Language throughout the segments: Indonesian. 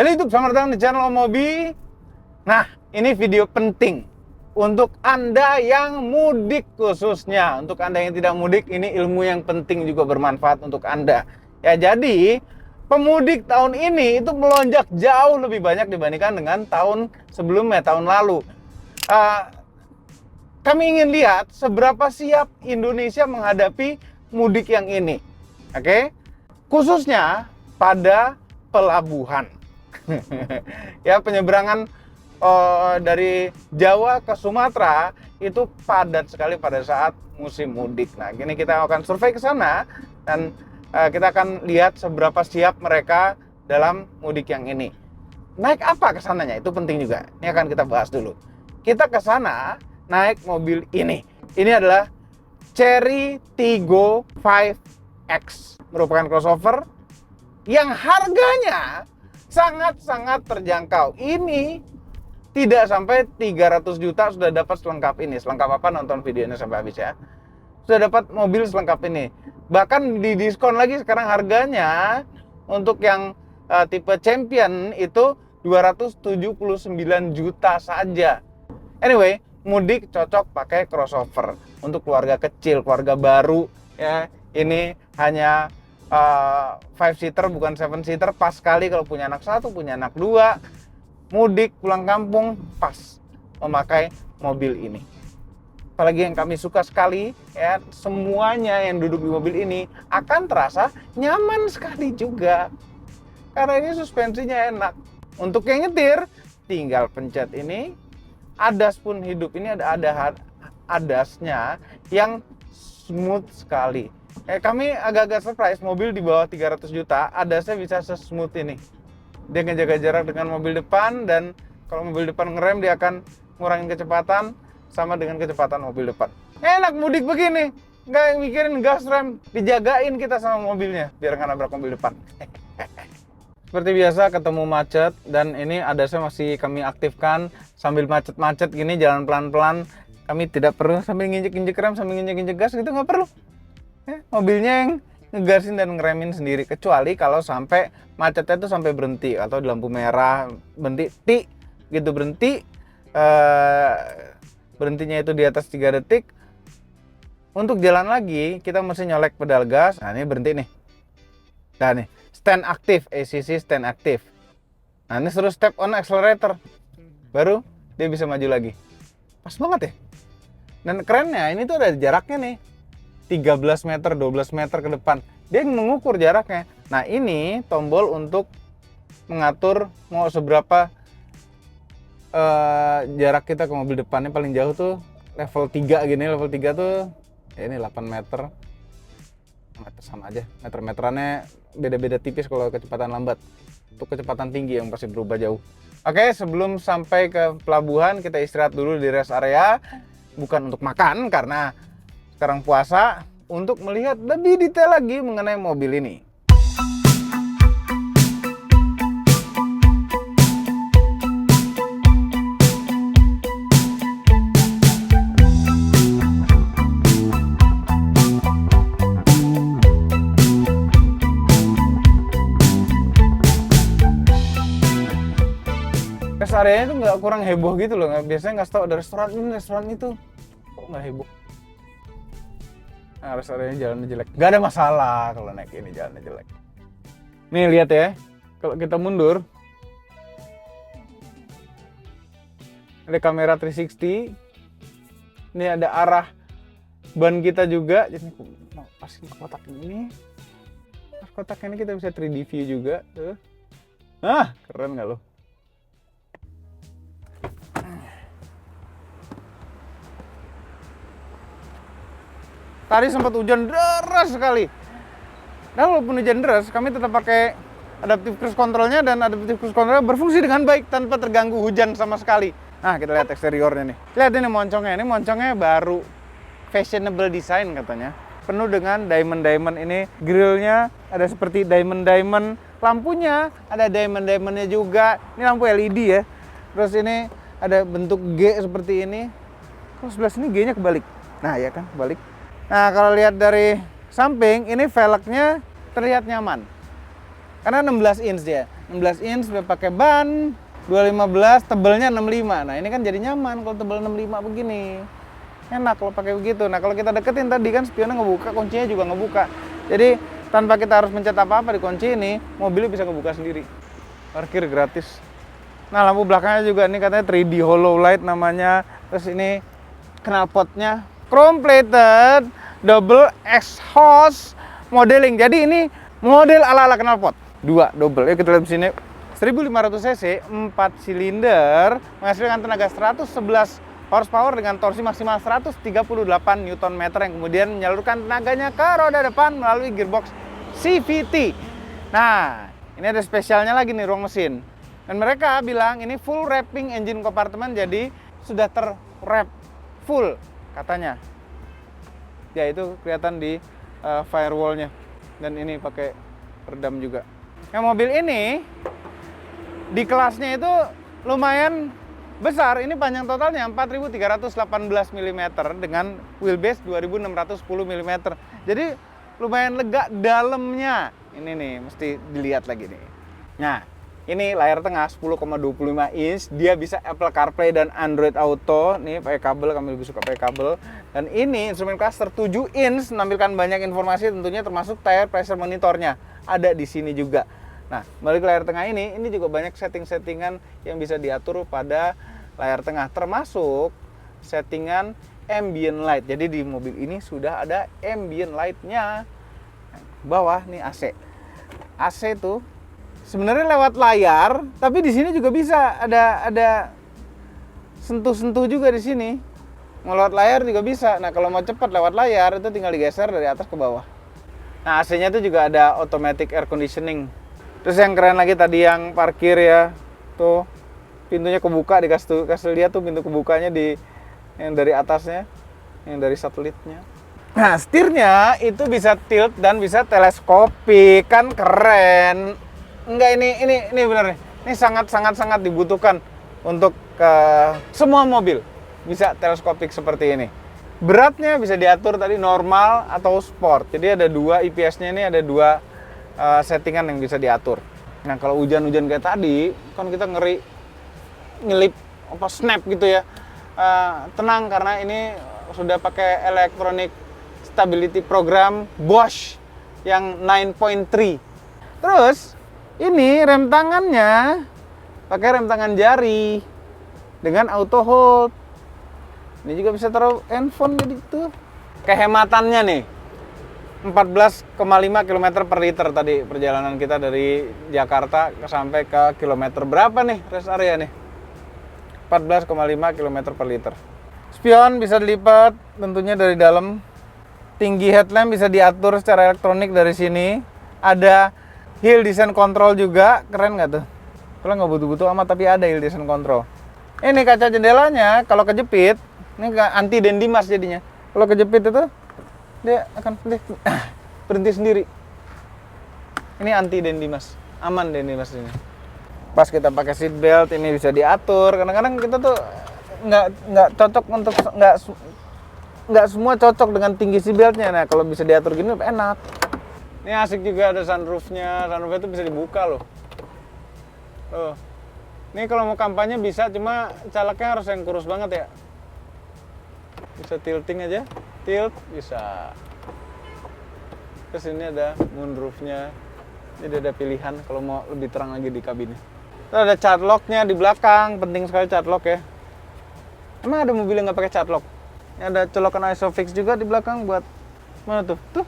Halo YouTube, selamat datang di channel Om Mobi. Nah, ini video penting untuk Anda yang mudik khususnya. Untuk Anda yang tidak mudik, ini ilmu yang penting juga bermanfaat untuk Anda. Ya, jadi pemudik tahun ini itu melonjak jauh lebih banyak dibandingkan dengan tahun sebelumnya, tahun lalu. Kami ingin lihat seberapa siap Indonesia menghadapi mudik yang ini. Oke? Khususnya pada pelabuhan. Ya, penyeberangan dari Jawa ke Sumatera itu padat sekali pada saat musim mudik. Nah, kini kita akan survei ke sana dan kita akan lihat seberapa siap mereka dalam mudik yang ini. Naik apa ke sananya? Itu penting juga. Ini akan kita bahas dulu. Kita ke sana naik mobil ini. Ini adalah Chery Tiggo 5X, merupakan crossover yang harganya sangat-sangat terjangkau. Ini tidak sampai 300 juta sudah dapat selengkap ini. Selengkap apa? Nonton videonya sampai habis ya. Sudah dapat mobil selengkap ini. Bahkan di diskon lagi sekarang harganya untuk yang tipe Champion itu 279 juta saja. Anyway, mudik cocok pakai crossover. Untuk keluarga kecil, keluarga baru ya. Ini hanya 5-seater bukan 7-seater, pas sekali kalau punya anak 1, punya anak 2, mudik pulang kampung pas memakai mobil ini. Apalagi yang kami suka sekali ya, semuanya yang duduk di mobil ini akan terasa nyaman sekali juga karena ini suspensinya enak. Untuk yang nyetir tinggal pencet ini, adas pun hidup. Ini ada adasnya yang smooth sekali. Kami agak-agak surprise, mobil di bawah 300 juta, adasnya bisa se-smooth ini. Dia ngejaga jarak dengan mobil depan, dan kalau mobil depan ngerem, dia akan ngurangin kecepatan sama dengan kecepatan mobil depan. Enak mudik begini, nggak mikirin gas rem, dijagain kita sama mobilnya, biar nggak nabrak mobil depan. Seperti biasa ketemu macet, dan ini adasnya masih kami aktifkan. Sambil macet-macet gini, jalan pelan-pelan, kami tidak perlu sambil nginjek-injek rem, sambil nginjek-injek gas, gitu nggak perlu. Mobilnya yang ngegasin dan ngeremin sendiri, kecuali kalau sampai macetnya itu sampai berhenti atau di lampu merah berhenti, gitu berhenti, berhentinya itu di atas 3 detik. Untuk jalan lagi kita mesti nyolek pedal gas. Nah, ini berhenti nih. Nah, nih stand aktif, ACC stand aktif. Nah, ini suruh step on accelerator, baru dia bisa maju lagi. Pas banget ya. Dan kerennya ini tuh ada jaraknya nih, 13 meter, 12 meter ke depan. Dia mengukur jaraknya. Nah, ini tombol untuk mengatur mau seberapa jarak kita ke mobil depannya. Paling jauh tuh level 3 gini. Level 3 tuh ya ini 8 meter. Meter sama aja. Meter-meterannya beda-beda tipis kalau kecepatan lambat. Untuk kecepatan tinggi yang pasti berubah jauh. Oke, sebelum sampai ke pelabuhan kita istirahat dulu di rest area. Bukan untuk makan karena sekarang puasa, untuk melihat lebih detail lagi mengenai mobil ini. Rest areanya itu nggak kurang heboh gitu loh. Biasanya nggak tahu ada restoran ini, restoran itu. Kok nggak heboh? Nah, rest areanya jalannya jelek. Nggak ada masalah kalau naik ini jalannya jelek. Nih lihat ya, kalau kita mundur, ada kamera 360. Ini ada arah ban kita juga. Jadi pasin kotak ini. Kotak ini kita bisa 3D view juga. Tuh. Ah, keren nggak lo? Tadi sempat hujan deras sekali. Nah, walaupun hujan deras, kami tetap pakai adaptive cruise controlnya, dan adaptive cruise controlnya berfungsi dengan baik tanpa terganggu hujan sama sekali. Nah, kita lihat eksteriornya nih. Lihat ini moncongnya baru fashionable design katanya. penuh dengan diamond ini. Grillnya ada seperti diamond, lampunya ada diamondnya juga. Ini lampu LED ya. Terus ini ada bentuk G seperti ini. Kalau sebelah sini G-nya kebalik. Nah ya kan, kebalik. Nah kalau lihat dari samping, ini velgnya terlihat nyaman. Karena 16 inch dia. 16 inch pakai ban 215, tebelnya 65. Nah ini kan jadi nyaman kalau tebel 65 begini. Enak kalau pakai begitu. Nah kalau kita deketin tadi kan spionnya ngebuka, kuncinya juga ngebuka. Jadi tanpa kita harus mencet apa-apa di kunci ini, mobilnya bisa ngebuka sendiri. Parkir gratis. Nah lampu belakangnya juga ini katanya 3D hollow light namanya. Terus ini knalpotnya chrome plated, double exhaust modeling. Jadi ini model ala-ala knalpot. Dua double. Yuk kita lihat di sini. 1500 cc, 4 silinder, menghasilkan tenaga 111 horsepower dengan torsi maksimal 138 Nm yang kemudian menyalurkan tenaganya ke roda depan melalui gearbox CVT. Nah, ini ada spesialnya lagi nih ruang mesin. Dan mereka bilang ini full wrapping engine compartment, jadi sudah terwrap full katanya. Ya itu kelihatan di firewall-nya. Dan ini pakai redam juga. Yang mobil ini di kelasnya itu lumayan besar. Ini panjang totalnya 4318 mm dengan wheelbase 2610 mm. Jadi lumayan lega dalamnya. Ini nih mesti dilihat lagi nih. Nah, ini layar tengah 10,25 inch. Dia bisa Apple CarPlay dan Android Auto. Nih pakai kabel, kami lebih suka pakai kabel. Dan ini instrumen cluster 7 inch menampilkan banyak informasi tentunya termasuk tire pressure monitornya. Ada di sini juga. Nah, balik layar tengah ini juga banyak settingan yang bisa diatur pada layar tengah, termasuk settingan ambient light. Jadi di mobil ini sudah ada ambient light-nya. Bawah nih AC. AC tuh sebenarnya lewat layar, tapi di sini juga bisa ada sentuh-sentuh juga di sini. Mau lewat layar juga bisa. Nah, kalau mau cepat lewat layar itu tinggal digeser dari atas ke bawah. Nah, AC-nya itu juga ada automatic air conditioning. Terus yang keren lagi tadi yang parkir ya, tuh pintunya kebuka, dikasih lihat tuh pintu kebukanya yang dari atasnya, yang dari satelitnya. Nah setirnya itu bisa tilt dan bisa teleskopik, kan keren. Enggak ini bener nih, ini sangat dibutuhkan untuk semua mobil bisa teleskopik seperti ini. Beratnya bisa diatur tadi normal atau sport. Jadi ada dua IPS-nya ini ada dua settingan yang bisa diatur. Nah kalau hujan-hujan kayak tadi kan kita ngeri nyelip snap gitu ya. Tenang karena ini sudah pakai electronic stability program Bosch yang 9.3. Terus ini rem tangannya pakai rem tangan jari dengan auto hold. Ini juga bisa taruh handphone jadi itu. Kehematannya nih 14,5 km per liter tadi perjalanan kita dari Jakarta sampai ke kilometer berapa nih rest area nih? 14,5 km per liter. Spion bisa dilipat tentunya dari dalam. Tinggi headlamp bisa diatur secara elektronik dari sini. Ada hill descent control juga, keren nggak tuh? Kalau nggak butuh-butuh amat tapi ada hill descent control. Ini kaca jendelanya kalau kejepit, ini anti dendimas jadinya. Kalau kejepit itu dia akan berhenti sendiri. Ini anti dendimas, aman dendimas ini. Pas kita pakai seat belt ini bisa diatur. Kadang-kadang kita tuh nggak cocok untuk nggak semua cocok dengan tinggi seat beltnya. Nah kalau bisa diatur gini enak. Ini asik juga ada sunroofnya. Sunroofnya tuh bisa dibuka loh. Tuh. Ini kalau mau kampanye bisa, cuma calegnya harus yang kurus banget ya. Bisa tilting aja, tilt bisa. Terus ini ada moonroofnya. Jadi ada pilihan kalau mau lebih terang lagi di kabinnya. Terus ada child lock-nya di belakang, penting sekali child lock ya. Emang ada mobil yang nggak pakai child lock? Ini ada colokan ISOFIX juga di belakang buat mana tuh? Tuh.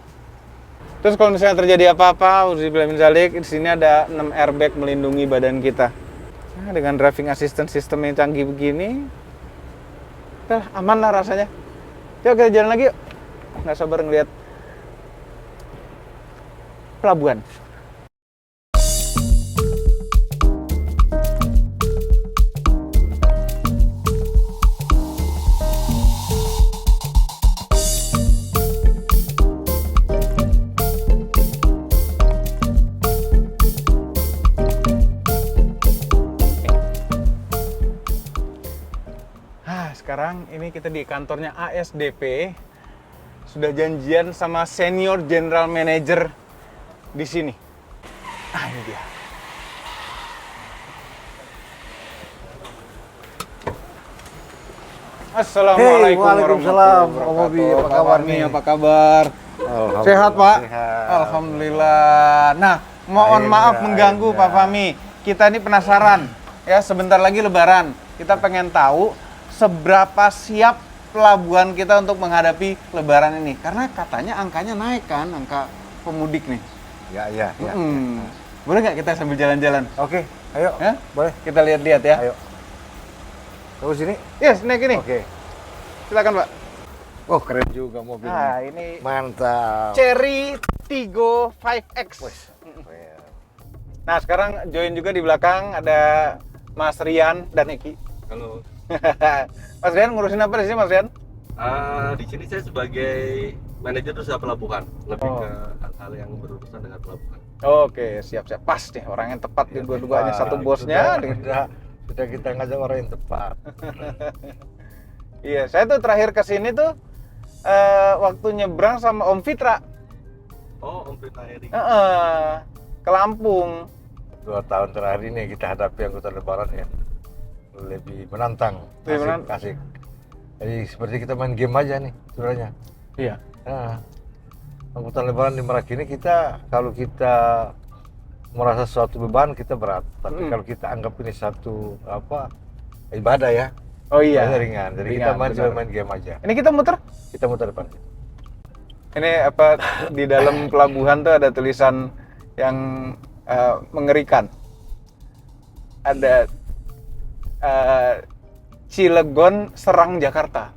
Terus kalau misalnya terjadi apa-apa, udah dibilangin Zalik, di sini ada 6 airbag melindungi badan kita. Nah, dengan driving assistance system yang canggih begini, aman lah rasanya. Yuk kita jalan lagi yuk. Nggak sabar ngeliat pelabuhan. sekarang ini kita di kantornya ASDP. Sudah janjian sama senior general manager di sini. Ah, ini dia. Assalamualaikum Waalaikumsalam. Om Bobi, apa kabar nih? Apa kabar? Sehat, Pak? Sehat. Alhamdulillah. Nah, mohon maaf mengganggu Pak Fahmi. Kita ini penasaran. Ya, sebentar lagi Lebaran. Kita pengen tahu seberapa siap pelabuhan kita untuk menghadapi Lebaran ini. Karena katanya angkanya naik kan, angka pemudik nih. Ya. Boleh nggak kita sambil jalan-jalan? Oke, ayo. Ya? Boleh. Kita lihat-lihat ya. Ayo. Terus sini? Yes, naik ini. Oke. Silakan, Pak. Oh, keren juga mobilnya. Nah, ini Mantap. Cherry Tiggo 5X. Keren. Nah, sekarang join juga di belakang ada Mas Rian dan Eki. Halo. Mas Rian ngurusin apa di sini, Mas Rian? Di sini saya sebagai manajer usaha pelabuhan, lebih Oh. ke hal-hal yang berurusan dengan pelabuhan. Oke, siap-siap. Pas nih, orang yang tepat di dua-duanya. Satu bosnya. Sudah kita ngajak orang yang tepat. Iya, saya tuh terakhir ke sini tuh waktu nyebrang sama Om Fitra. Oh, Om Prita Eri. Ke Lampung. 2 tahun terakhir ini kita hadapi angkutan lebaran ya. Lebih menantang. Asik. Jadi seperti kita main game aja nih sebenarnya. Iya. Nah, angkutan lebaran di Merak ini kalau kita merasa suatu beban kita berat, tapi kalau kita anggap ini satu ibadah ya, Oh iya. ringan. Jadi Ringan, kita benar. main game aja. Ini kita muter. Kita muter depan. Ini apa di dalam pelabuhan tuh ada tulisan yang mengerikan. Ada Cilegon serang Jakarta.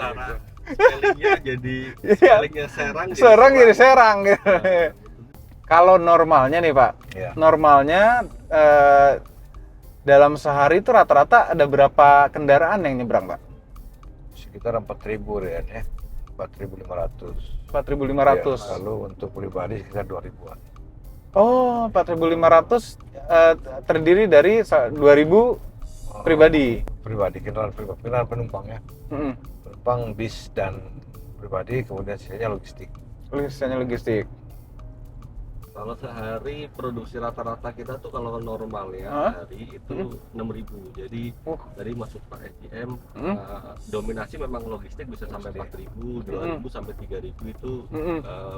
Cara spellingnya jadi Iya. spellingnya serang. Serang jadi serang gitu. Kalau normalnya nih Pak, Iya. normalnya dalam sehari itu rata-rata ada berapa kendaraan yang nyebrang Pak? Sekitar 4.000 ya, 4.500. 4.500. Ya, lalu untuk pribadi sekitar 2.000-an. Oh, 4.500 terdiri dari 2.000 pribadi. Pribadi, kendaraan penumpang ya. Mm-mm. Penumpang bis dan pribadi, kemudian sisanya logistik. Tulisannya logistik. Kalau sehari produksi rata-rata kita tuh kalau normalnya Hah? hari itu 6.000. Jadi dari masuk Pak SDM dominasi memang logistik bisa sampai 4.000, 2.000 sampai 3.000 itu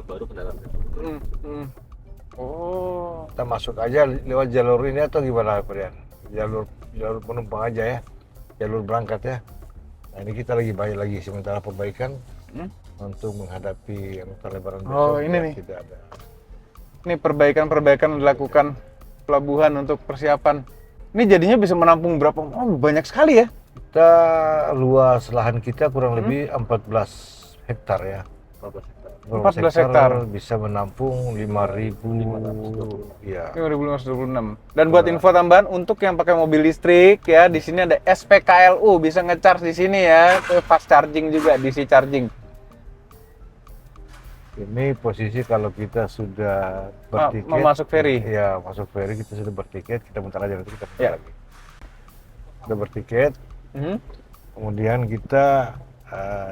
baru kendaraan pribadi. Oh. Kita masuk aja lewat jalur ini atau gimana, Brian? Jalur penumpang aja ya, jalur berangkat ya. Nah ini kita lagi sementara perbaikan untuk menghadapi angkutan lebaran besok. Oh, ini nih. Tidak ada. Ini perbaikan dilakukan pelabuhan untuk persiapan. Ini jadinya bisa menampung berapa? Oh, banyak sekali ya. Kita luas lahan kita kurang lebih 14 hektar ya. 14 hektar. Bisa menampung 5.000 ya. 5.526. Dan buat info tambahan untuk yang pakai mobil listrik ya, di sini ada SPKLU, bisa nge-charge di sini ya. Itu fast charging juga, DC charging. Ini posisi kalau kita sudah bertiket, mau masuk ferry. Ya, masuk ferry kita sudah bertiket, kita muter aja nanti kita muter Ya. lagi. Sudah bertiket, kemudian kita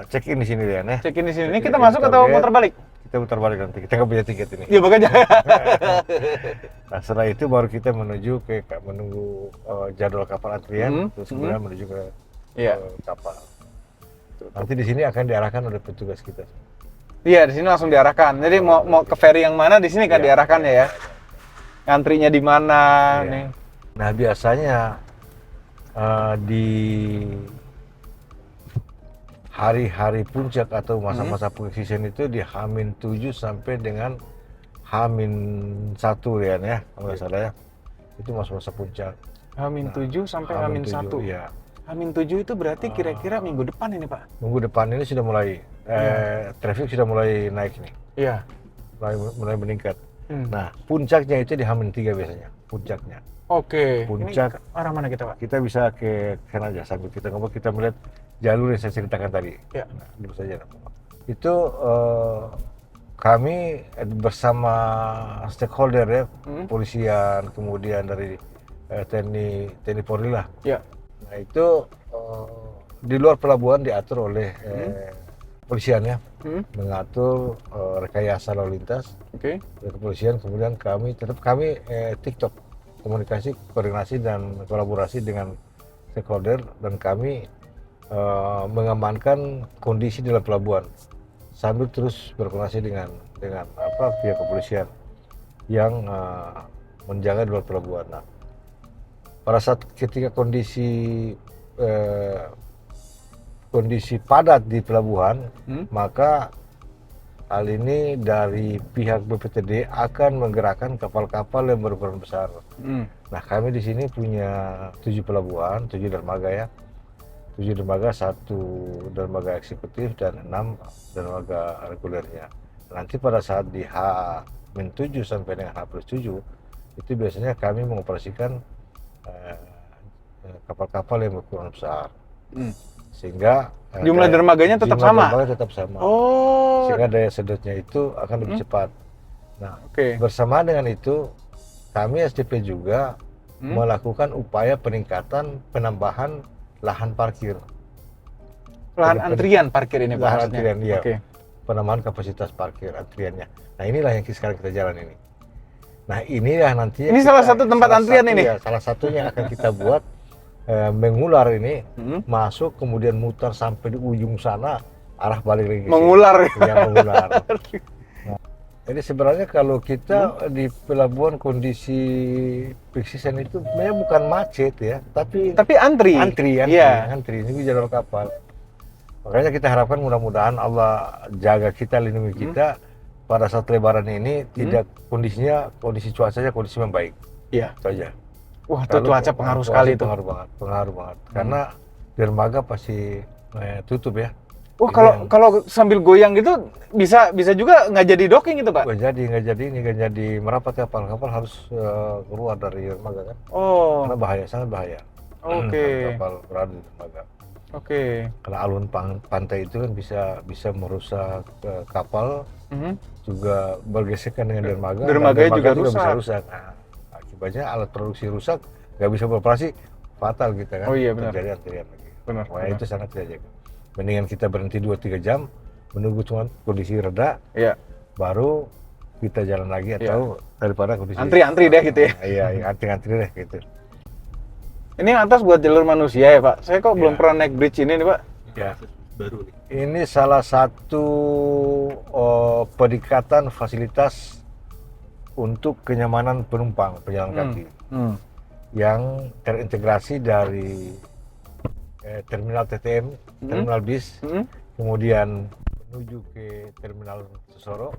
check in di sini ya, Cek in di sini. Ini kita masuk atau muter balik? Kita muter balik nanti. Kita nggak punya tiket ini. Iya, makanya. Nah, setelah itu baru kita menunggu jadwal kapal antrian, terus kemudian menuju ke kapal. Nanti di sini akan diarahkan oleh petugas kita. Iya, di sini langsung diarahkan. Jadi mau ke ferry yang mana di sini kan diarahkan ya. Ngantrinya di mana nih? Nah, biasanya di hari-hari puncak atau masa-masa peak season itu di H-7 sampai dengan H-1 ya, kalau nggak salah ya. Itu masa-masa puncak. H-7 sampai H-1. Iya. H-7 itu berarti kira-kira minggu depan ini, Pak? Minggu depan ini sudah mulai traffic sudah mulai naik nih. Iya. Mulai meningkat. Nah, puncaknya itu di H-3 biasanya, puncaknya. Oke. Puncak. Ini arah mana kita, Pak? Kita bisa ke sana aja sambil kita ngomong, kita melihat jalur yang saya ceritakan tadi. Ya. Nah, dulu saja. Itu kami bersama stakeholder ya, polisian, kemudian dari TNI Polri lah. Ya. Nah itu di luar pelabuhan diatur oleh kepolisian ya, mengatur rekayasa lalu lintas. Oke. Dari kepolisian, kemudian kami TikTok, komunikasi, koordinasi dan kolaborasi dengan stakeholder, dan kami mengamankan kondisi di dalam pelabuhan sambil terus berkoordinasi dengan pihak kepolisian yang menjaga di luar pelabuhan. Nah, pada saat ketika kondisi padat di pelabuhan, maka hal ini dari pihak BPTD akan menggerakkan kapal-kapal yang berukuran besar. Nah, kami di sini punya 7 pelabuhan, 7 dermaga ya. 7 dermaga, 1 dermaga eksekutif dan 6 dermaga regulernya. Nanti pada saat di H-7 sampai dengan H+7 itu biasanya kami mengoperasikan kapal-kapal yang berukuran besar. Sehingga jumlah dermaganya tetap sama. Dermaga tetap sama. Oh. Sehingga daya sedotnya itu akan lebih cepat. Nah, Oke. bersamaan dengan itu kami SDP juga melakukan upaya penambahan lahan parkir. Lahan antrian parkir ini Pak. Lahan maksudnya? antrian, iya. Oke. Penambahan kapasitas parkir antriannya. Nah, inilah yang sekarang kita jalan ini. Nah, inilah nanti. Ini salah satu tempat antrian ini. Ya, salah satunya yang akan kita buat mengular ini, masuk kemudian mutar sampai di ujung sana, arah balik lagi. Mengular. Ya, mengular. Nah, jadi sebenarnya kalau kita di pelabuhan kondisi peak season itu sebenarnya bukan macet ya, tapi antri. Iya. Antri ini jalur kapal. Makanya kita harapkan mudah-mudahan Allah jaga kita, lindungi kita pada saat Lebaran ini tidak kondisi cuacanya kondisi membaik. Iya. Itu aja. Wah, itu cuaca pengaruh sekali itu. Pengaruh banget. Karena dermaga pasti tutup ya. Wah, kalau sambil goyang gitu bisa juga nggak jadi docking itu Pak? Nggak jadi merapat kapal harus keluar dari dermaga kan. Oh. Karena sangat bahaya. Oke. Kapal berada di dermaga. Oke. Karena alun pantai itu kan bisa merusak kapal, juga bergesekan dengan dermaga. Dermaganya juga bisa rusak. Nah, akibatnya alat produksi rusak, nggak bisa beroperasi, fatal kita kan. Oh iya benar. Terjadi antrian lagi. Benar. Itu sangat tidak jaga. Mendingan kita berhenti 2-3 jam, menunggu cuma kondisi reda, baru kita jalan lagi, atau daripada kondisi antri deh gitu ya. Iya, antri deh gitu. Ini yang atas buat jalur manusia ya Pak? Saya kok belum pernah naik bridge ini nih Pak? Ya. Baru nih. Ini salah satu peningkatan fasilitas untuk kenyamanan penumpang pejalan kaki yang terintegrasi dari terminal TTM, terminal bis, kemudian menuju ke terminal Sesoro,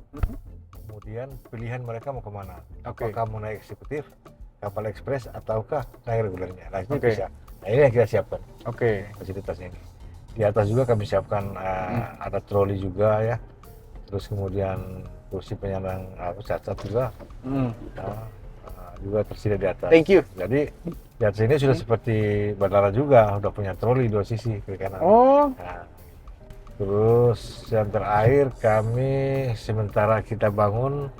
kemudian pilihan mereka mau kemana, apakah mau naik eksekutif, kapal ekspres, ataukah naik regulernya. Nah, ini bisa. Nah, ini yang kita siapkan. Fasilitasnya ini. Di atas juga kami siapkan ada troli juga ya, terus kemudian kursi penyandang cacat juga, juga tersedia di atas. Thank you. Jadi di atas ini sudah seperti bandara juga, udah punya troli 2 sisi kiri kanan. Nah, terus yang terakhir kami sementara kita bangun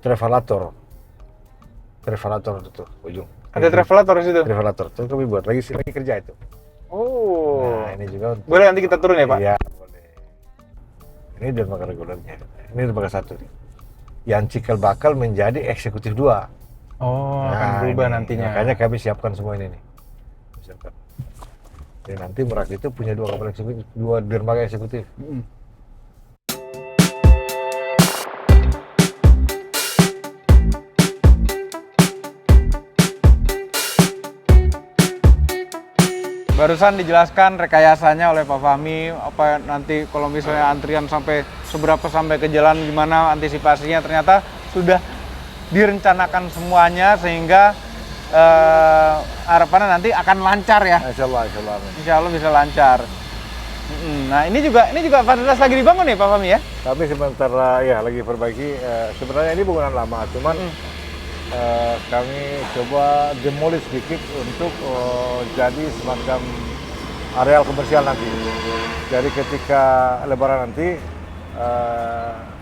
travelator itu ujung. Ada travelator di situ. Travelator itu kami buat lagi kerja itu. Nah, ini juga boleh nanti kita turun ya Pak? Iya, boleh. Ini dermaga regulernya. Ini dermaga 1 nih. Yang cikal bakal menjadi eksekutif 2. Akan berubah nantinya. Makanya kami siapkan semua ini nih. Siapkan. Jadi nanti Merak itu punya 2 kapal eksekutif, 2 dermaga eksekutif. Barusan dijelaskan rekayasanya oleh Pak Fahmi, apa nanti kalau misalnya antrian sampai ke jalan gimana antisipasinya, ternyata sudah direncanakan semuanya sehingga harapannya nanti akan lancar ya. Insya Allah bisa lancar. Nah, ini juga fasilitas lagi dibangun nih Pak Fahmi ya? Kami sementara ya lagi perbaiki, sebenarnya ini bangunan lama, cuman kami coba demolish sedikit untuk jadi semacam areal komersial nanti. Jadi ketika Lebaran nanti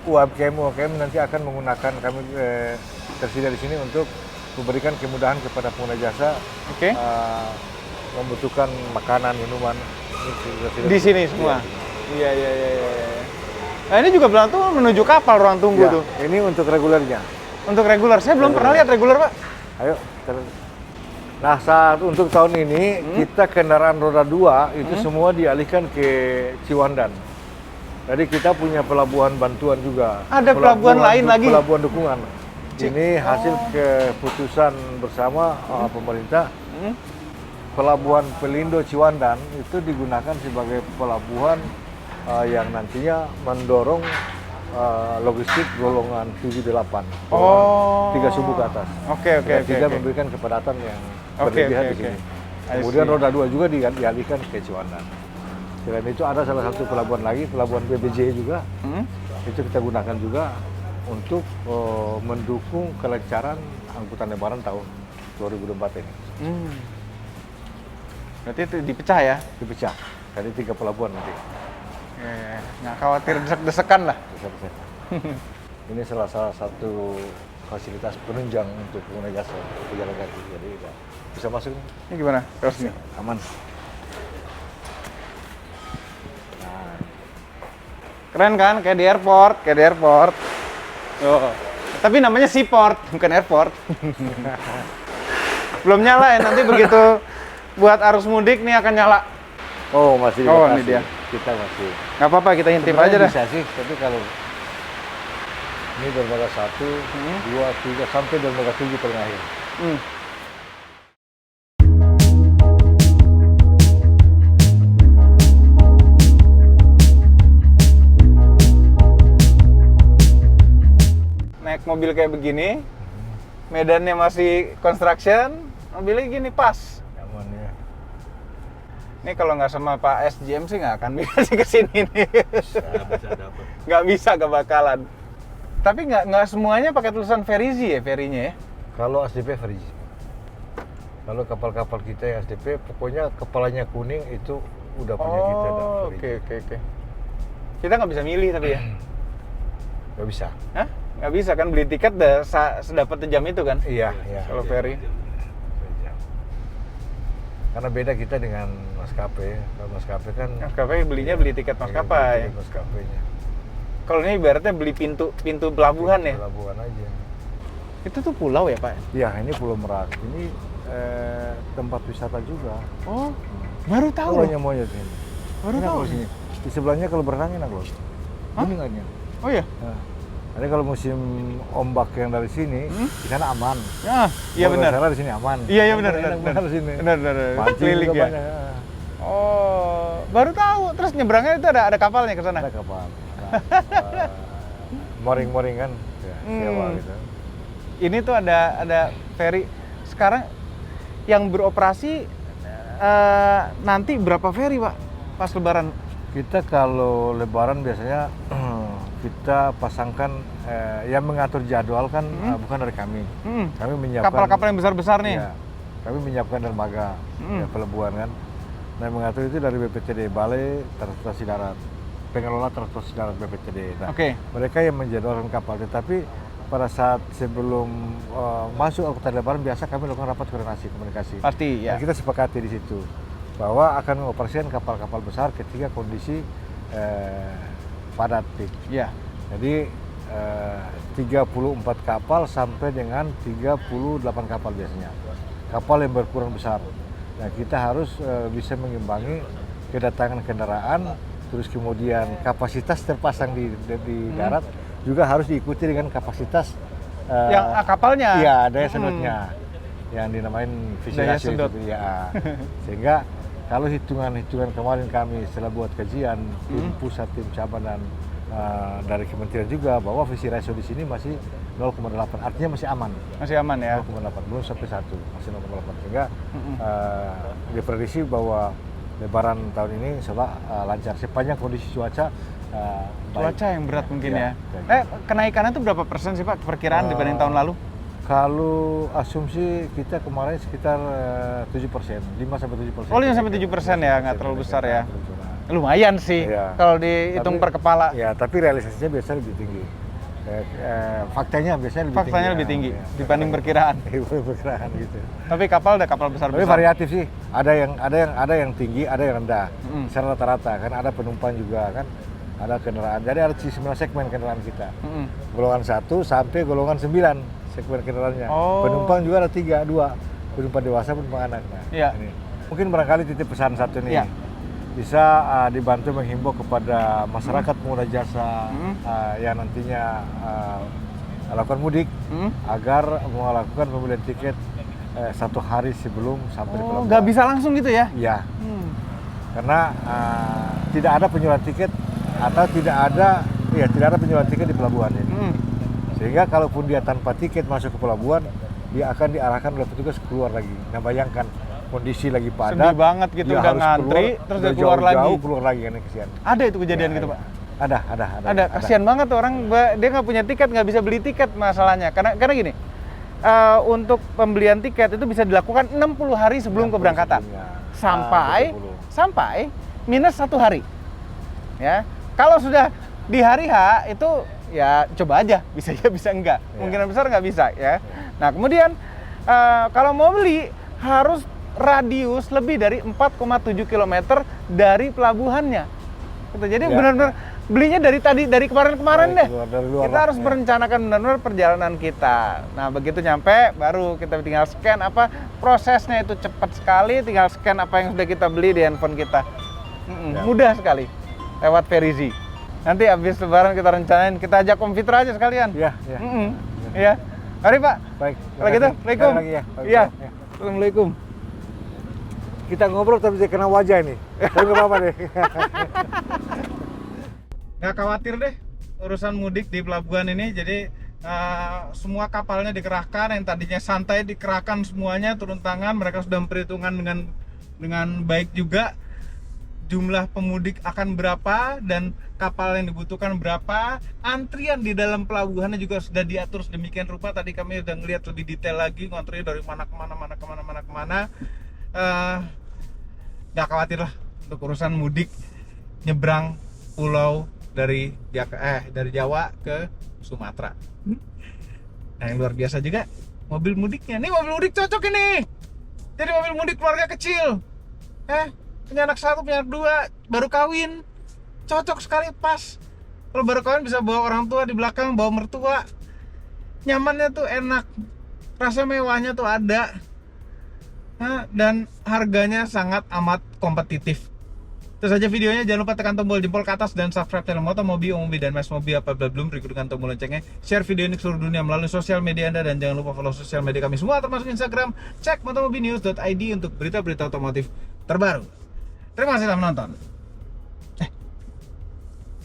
UMKM nanti akan menggunakan, kami tersedia di sini untuk memberikan kemudahan kepada pengguna jasa Oke. membutuhkan makanan, minuman. Ini sudah Di sini semua. Iya. Nah, ini juga bilang tuh menuju kapal ruang tunggu Ya, tuh. ini untuk regulernya. Untuk reguler. Saya belum pernah lihat reguler, Pak. Ayo. Nah, untuk tahun ini kita kendaraan roda 2 itu semua dialihkan ke Ciwandan. Jadi kita punya pelabuhan bantuan juga. Ada pelabuhan lain lagi? Pelabuhan dukungan. Ini hasil keputusan bersama pemerintah. Pelabuhan Pelindo Ciwandan itu digunakan sebagai pelabuhan yang nantinya mendorong logistik golongan 7-8. Oh. 3 subuh ke atas. Oke. Tidak memberikan kepadatan yang berlebihan di sini. Kemudian roda 2 juga dialihkan ke Ciwandan. Selain itu ada salah satu pelabuhan lagi, pelabuhan BBJ juga. Itu kita gunakan juga untuk mendukung kelancaran angkutan lebaran tahun 2024 ini. Berarti itu dipecah ya? Dipecah. Jadi 3 pelabuhan nanti. Nggak khawatir desek-desekan lah. Bisa. Ini salah satu fasilitas penunjang untuk pengguna jasa pejalan kaki. Jadi bisa masuk. Ini gimana? Terus nih. Aman. Keren kan? Kayak di airport. Oh. Tapi namanya seaport, bukan airport. Belum nyala ya, nanti begitu buat arus mudik nih akan nyala. Oh, masih Oh, dibatasi. ini dia. Kita masih. Nggak apa-apa, kita intip Sebenarnya aja dah. bisa sih, tapi kalau ini dermaga 1, 2, 3 sampai dermaga 7 paling akhir. Naik mobil kayak begini, medannya masih construction, mobilnya gini pas. Aman ya. Ini kalau nggak sama Pak SGM sih nggak akan bisa sih kesini nih. Bisa dapat. Nggak bisa, nggak bakalan. Tapi nggak semuanya pakai tulisan Ferizi ya, ferinya ya? Kalau SDP Free. Kalau kapal-kapal kita yang SDP, pokoknya kepalanya kuning itu udah punya kita. Oh, oke. Kita nggak bisa milih tapi ya? Nggak bisa. Hah? Nggak bisa kan, beli tiket udah sedapat jam itu kan? Iya. Kalau ferry. Karena beda kita dengan maskapai. Kalau maskapai kan Maskapai belinya beli tiket maskapai. Tiket maskapainya. Kalau ini ibaratnya beli pintu pelabuhan ya? Pelabuhan aja. Itu tuh pulau ya Pak? Iya, ini Pulau Merak. Ini tempat wisata juga. Oh, baru tahu loh. Banyak monyet ini. Baru Enak tahu. loh sini. Di sebelahnya kalau berenang enak loh. Hah? Kuningannya. Oh iya? Nah, jadi kalau musim ombak yang dari sini, di sana aman. Ya, iya Kalau benar. Salah di sini aman. Iya benar. Enak banget di sini. Benar. Pancing Keliling juga ya. banyak. Oh, baru tahu. Terus nyebrangnya itu ada kapalnya ke sana. Ada kapal. Moring-moring kan. Ya, sewa gitu. Ini tuh ada ferry. Sekarang yang beroperasi nanti berapa ferry Pak pas lebaran? Kita kalau lebaran biasanya kita pasangkan yang mengatur jadwal kan bukan dari kami. Kami menyiapkan Kapal-kapal yang besar-besar nih. Ya, kami menyiapkan dermaga ya, pelabuhan kan. Nah, yang mengatur itu dari BPTD, Balai Transportasi Darat, pengelola transportasi darat BPTD. Nah, mereka yang menjadwalkan kapal. Tetapi pada saat sebelum masuk angkutan lebaran biasa kami lakukan rapat komunikasi. Pasti ya. Nah, kita sepakati di situ bahwa akan mengoperasikan kapal-kapal besar ketika kondisi padat peak. Ya. Jadi 34 kapal sampai dengan 38 kapal biasanya. Kapal yang berukuran besar. Nah, kita harus bisa mengimbangi kedatangan kendaraan, terus kemudian kapasitas terpasang di darat juga harus diikuti dengan kapasitas yang kapalnya. Iya, daya sedotnya. Yang dinamain visi ratio itu ya. Sehingga kalau hitungan-hitungan kemarin kami setelah buat kajian tim pusat, tim cabang dan dari kementerian juga bahwa visi ratio di sini masih 0,8, artinya masih aman. Masih aman ya. 0,8 belum sampai 1, masih 0,8 sehingga diprediksi bahwa Lebaran tahun ini insya lancar sepanjang kondisi cuaca cuaca yang berat mungkin ya. Ya. Kenaikannya itu berapa persen sih Pak perkiraan dibanding tahun lalu? Kalau asumsi kita kemarin sekitar 7%, 5-7%. Oh 5-7% ya, nggak terlalu besar ya. Lumayan sih kalau dihitung per kepala. Ya, tapi realisasinya biasanya lebih tinggi. Faktanya biasanya lebih Faktanya tinggi. lebih tinggi Ya, dibanding perkiraan. perkiraan gitu. Tapi kapal ada kapal Tapi besar-besar. variatif sih. Ada yang tinggi, ada yang rendah. Mm. Secara rata-rata kan ada penumpang juga kan. Ada kendaraan. Jadi ada 9 segmen kendaraan kita. Mm-mm. Golongan 1 sampai golongan 9 segmen kendaraannya. Oh. Penumpang juga ada 2. Penumpang dewasa, penumpang anak. Nah, Iya. ini. Mungkin barangkali titip pesan satu nih. Iya. Bisa dibantu menghimbau kepada masyarakat pengguna jasa yang nantinya lakukan mudik agar melakukan pembelian tiket 1 hari sebelum sampai di pelabuhan. Nggak bisa langsung gitu ya? Iya. Karena tidak ada penjualan tiket atau tidak ada penjualan tiket di pelabuhan ini. Sehingga kalaupun dia tanpa tiket masuk ke pelabuhan, dia akan diarahkan oleh petugas keluar lagi. Nah, bayangkan kondisi lagi padat. Sedih banget gitu, dia udah harus ngantri, terus dia keluar jauh-jauh, lagi. keluar lagi kan, kesian. Ada itu kejadian Ya, gitu, ya. Pak? Ada. Kasihan banget tuh orang, dia nggak punya tiket, nggak bisa beli tiket masalahnya. Karena gini, untuk pembelian tiket itu bisa dilakukan 60 hari sebelum keberangkatan. Sampai minus 1 hari. Ya, kalau sudah di hari H itu ya coba aja, bisa ya bisa enggak. Kemungkinan besar nggak bisa ya. Nah kemudian kalau mau beli harus radius lebih dari 4,7 km dari pelabuhannya. Gitu. Jadi benar-benar belinya dari kemarin-kemarin deh. Kita harus merencanakan benar-benar perjalanan kita. Nah begitu nyampe baru kita tinggal scan prosesnya itu cepat sekali. Tinggal scan apa yang sudah kita beli di handphone kita. Mudah sekali lewat Verizi. Nanti habis lebaran kita rencanain, kita ajak Om Fitra aja sekalian. Iya. Iya. Mari Pak. Baik. Kalau gitu, Assalamualaikum. Iya. Assalamualaikum. Kita ngobrol tapi dia kena wajah ini. Tapi nggak apa-apa deh. Nggak khawatir deh urusan mudik di pelabuhan ini. Jadi semua kapalnya dikerahkan, yang tadinya santai dikerahkan semuanya turun tangan. Mereka sudah memperhitungkan dengan baik juga jumlah pemudik akan berapa dan kapal yang dibutuhkan berapa. Antrian di dalam pelabuhannya juga sudah diatur sedemikian rupa. Tadi kami udah ngeliat lebih detail lagi, ngantrinya dari mana kemana. Nggak khawatir lah untuk urusan mudik nyebrang pulau dari Jawa ke Sumatera. Nah yang luar biasa juga mobil mudiknya. Nih mobil mudik cocok ini. Jadi mobil mudik keluarga kecil. Punya anak 1, punya anak 2, baru kawin. Cocok sekali, pas. Kalau baru kawin bisa bawa orang tua di belakang, bawa mertua. Nyamannya tuh enak. Rasa mewahnya tuh ada. Dan harganya sangat amat kompetitif. Terus saja videonya, jangan lupa tekan tombol jempol ke atas dan subscribe channel Motomobi, Omobi, dan Mas Mobi apabila belum, berikut dengan tombol loncengnya. Share video ini ke seluruh dunia melalui sosial media Anda, dan jangan lupa follow sosial media kami semua termasuk Instagram. Cek motomobinews.id untuk berita-berita otomotif terbaru. Terima kasih telah menonton.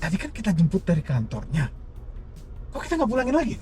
Tadi kan kita jemput dari kantornya. Kok kita nggak pulangin lagi?